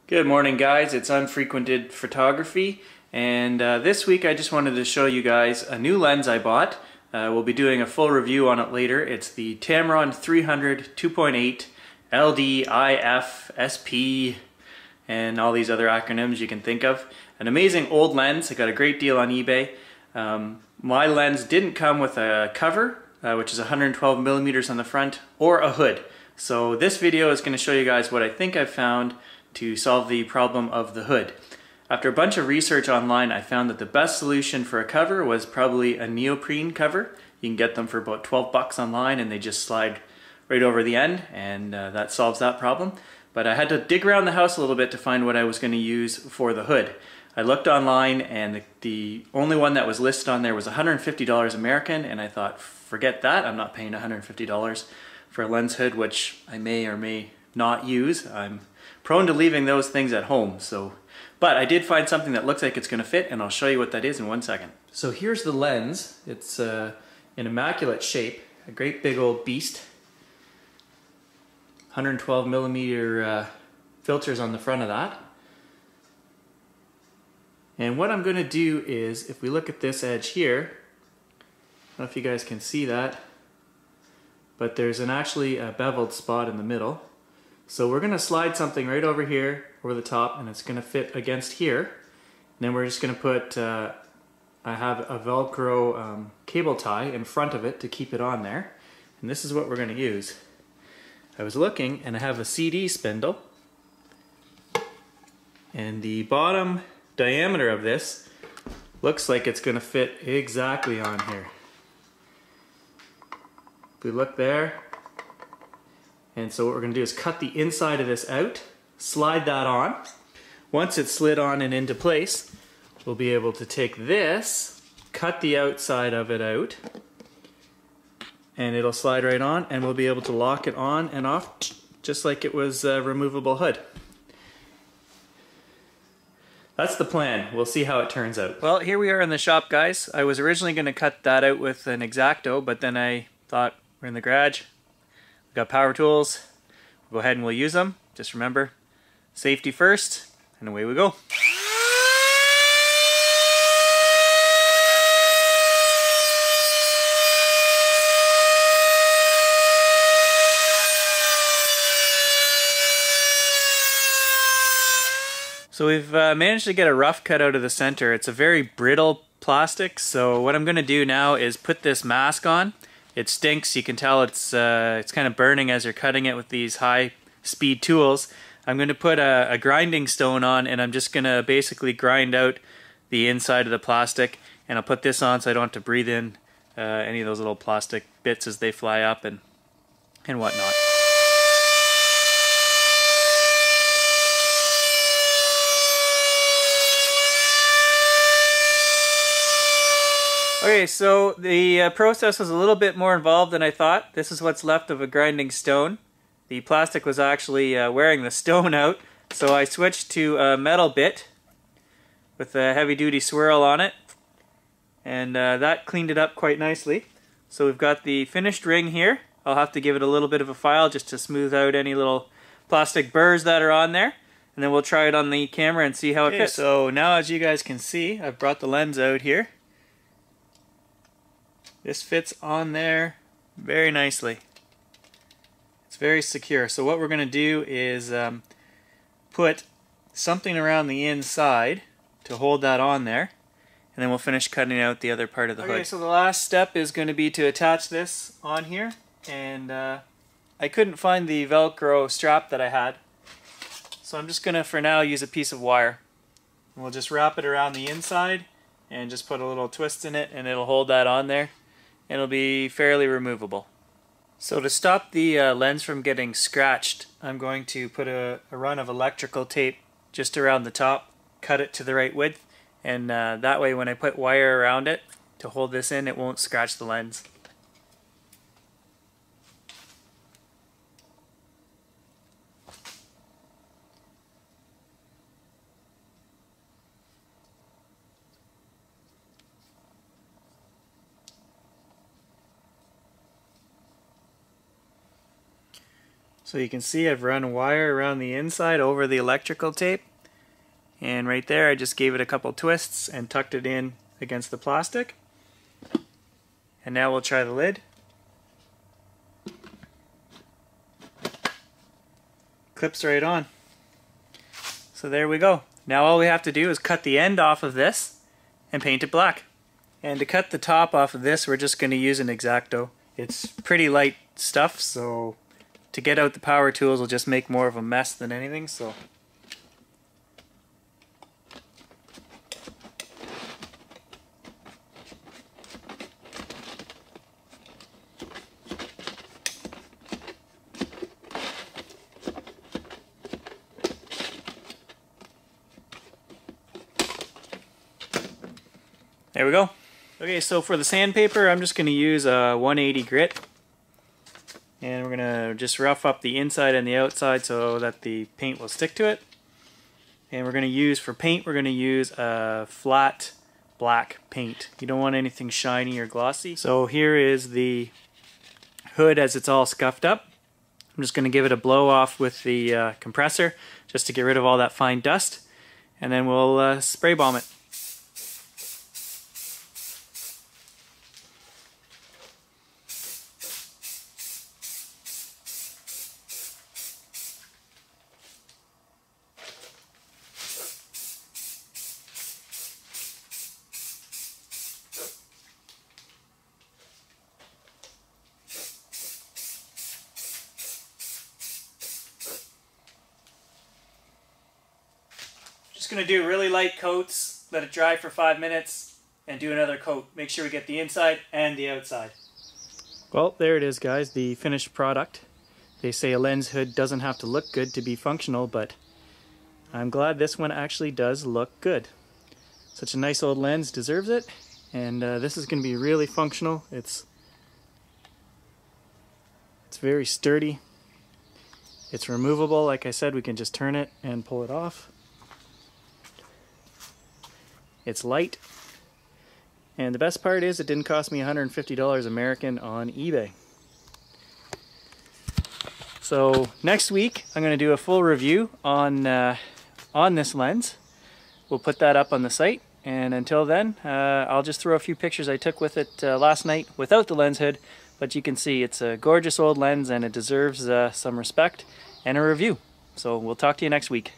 Good morning, guys. It's Unfrequented Photography, and this week I just wanted to show you guys a new lens I bought. We'll be doing a full review on it later. It's the Tamron 300 2.8 LD-IF SP and all these other acronyms you can think of. An amazing old lens. I got a great deal on eBay. My lens didn't come with a cover, which is 112 millimeters on the front, or a hood. So this video is going to show you guys what I think I've found to solve the problem of the hood. After a bunch of research online, I found that the best solution for a cover was probably a neoprene cover. You can get them for about 12 bucks online and they just slide right over the end, and that solves that problem. But I had to dig around the house a little bit to find what I was going to use for the hood. I looked online and the only one that was listed on there was $150 American, and I thought, forget that, I'm not paying $150 for a lens hood, which I may or may not use. I'm prone to leaving those things at home, but I did find something that looks like it's going to fit, and I'll show you what that is in 1 second. So here's the lens. It's in immaculate shape, a great big old beast. 112 millimeter filters on the front of that. And what I'm going to do is, if we look at this edge here, I don't know if you guys can see that, but there's actually a beveled spot in the middle. So we're going to slide something right over here, over the top, and it's going to fit against here. And then we're just going to put, I have a Velcro cable tie in front of it to keep it on there. And this is what we're going to use. I was looking, and I have a CD spindle. And the bottom diameter of this looks like it's going to fit exactly on here. If we look there, and so what we're going to do is cut the inside of this out, slide that on. Once it's slid on and into place, we'll be able to take this, cut the outside of it out, and it'll slide right on, and we'll be able to lock it on and off just like it was a removable hood. That's the plan. We'll see how it turns out. Well, here we are in the shop, guys. I was originally going to cut that out with an X-Acto, but then I thought, we're in the garage, we've got power tools, we'll go ahead and we'll use them. Just remember, safety first, and away we go. So we've managed to get a rough cut out of the center. It's a very brittle plastic, so what I'm going to do now is put this mask on. It stinks. You can tell it's kind of burning as you're cutting it with these high-speed tools. I'm going to put a grinding stone on, and I'm just going to basically grind out the inside of the plastic, and I'll put this on so I don't have to breathe in any of those little plastic bits as they fly up and whatnot. Okay, so the process was a little bit more involved than I thought. This is what's left of a grinding stone. The plastic was actually wearing the stone out, so I switched to a metal bit with a heavy-duty swirl on it, and that cleaned it up quite nicely. So we've got the finished ring here. I'll have to give it a little bit of a file just to smooth out any little plastic burrs that are on there, and then we'll try it on the camera and see how it fits. So now, as you guys can see, I've brought the lens out here. This fits on there very nicely. It's very secure. So what we're going to do is put something around the inside to hold that on there, and then we'll finish cutting out the other part of the hood. Okay, so the last step is going to be to attach this on here, and I couldn't find the Velcro strap that I had, so I'm just going to, for now, use a piece of wire. And we'll just wrap it around the inside and just put a little twist in it, and it'll hold that on there. It'll be fairly removable. So to stop the lens from getting scratched, I'm going to put a run of electrical tape just around the top, cut it to the right width, and that way when I put wire around it to hold this in, it won't scratch the lens. So you can see I've run wire around the inside over the electrical tape, and right there I just gave it a couple twists and tucked it in against the plastic. And now we'll try the lid. Clips right on. So there we go. Now all we have to do is cut the end off of this and paint it black. And to cut the top off of this, we're just going to use an X-Acto. It's pretty light stuff, so to get out the power tools will just make more of a mess than anything. So there we go. Okay, so for the sandpaper, I'm just going to use a 180 grit. And we're going to just rough up the inside and the outside so that the paint will stick to it. And we're going to use, for paint, we're going to use a flat black paint. You don't want anything shiny or glossy. So here is the hood as it's all scuffed up. I'm just going to give it a blow off with the compressor just to get rid of all that fine dust. And then we'll spray bomb it. Just going to do really light coats, let it dry for 5 minutes, and do another coat. Make sure we get the inside and the outside. Well, there it is, guys, the finished product. They say a lens hood doesn't have to look good to be functional, but I'm glad this one actually does look good. Such a nice old lens deserves it, and this is going to be really functional. It's very sturdy. It's removable. Like I said, we can just turn it and pull it off. It's light, and the best part is it didn't cost me $150 American on eBay. So next week I'm going to do a full review on this lens. We'll put that up on the site, and until then I'll just throw a few pictures I took with it last night without the lens hood, but you can see it's a gorgeous old lens and it deserves some respect and a review. So we'll talk to you next week.